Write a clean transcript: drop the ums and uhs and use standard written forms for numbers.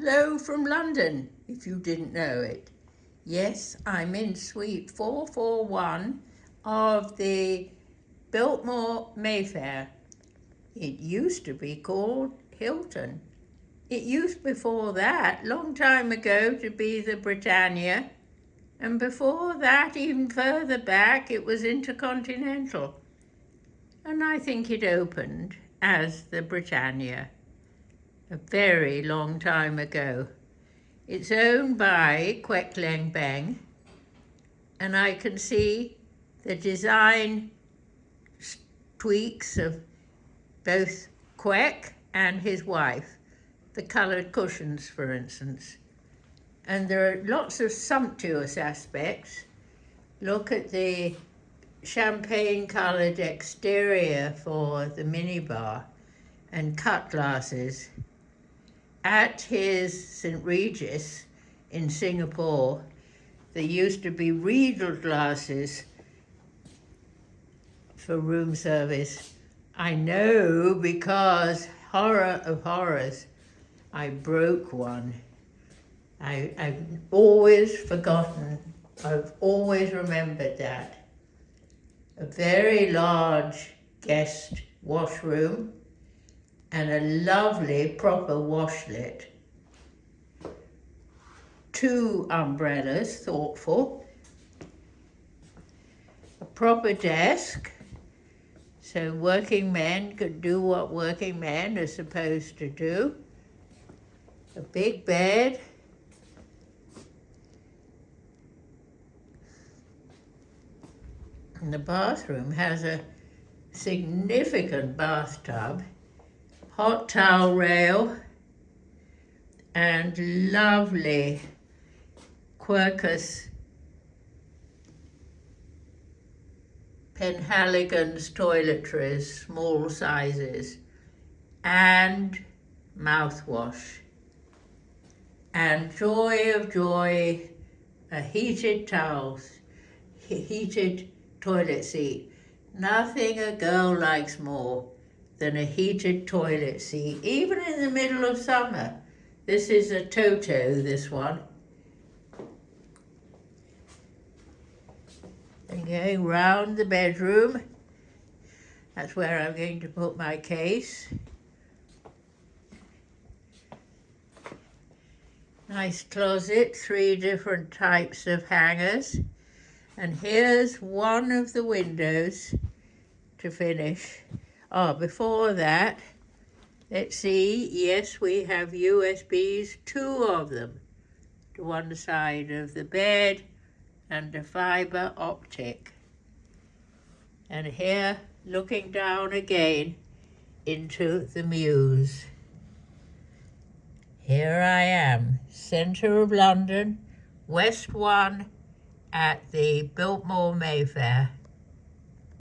Hello from London, if you didn't know it. Yes, I'm in suite 441 of the Biltmore Mayfair. It used to be called Hilton. It used before that, long time ago, to be the Britannia. And before that, even further back, it was Intercontinental. And I think it opened as the Britannia a very long time ago. It's owned by Kwek Leng Beng, and I can see the design tweaks of both Kwek and his wife, the coloured cushions, for instance. And there are lots of sumptuous aspects. Look at the champagne-coloured exterior for the minibar and cut glasses. At his St. Regis in Singapore, there used to be Riedel glasses for room service. I know because, horror of horrors, I broke one. I've always forgotten, I've always remembered that. A very large guest washroom and a lovely proper washlet. 2 umbrellas, thoughtful. A proper desk, so working men could do what working men are supposed to do. A big bed. And the bathroom has a significant bathtub, hot towel rail, and lovely Quercus Penhaligon's toiletries, small sizes, and mouthwash. And joy of joy, a heated towels, heated toilet seat. Nothing a girl likes more than a heated toilet seat, even in the middle of summer. This is a Toto, this one. And going round the bedroom, that's where I'm going to put my case. Nice closet, 3 different types of hangers. And here's one of the windows to finish. Before that, let's see, yes, we have USBs, 2 of them, to one side of the bed, and a fibre optic. And here, looking down again into the mews. Here I am, centre of London, West 1, at the Biltmore Mayfair.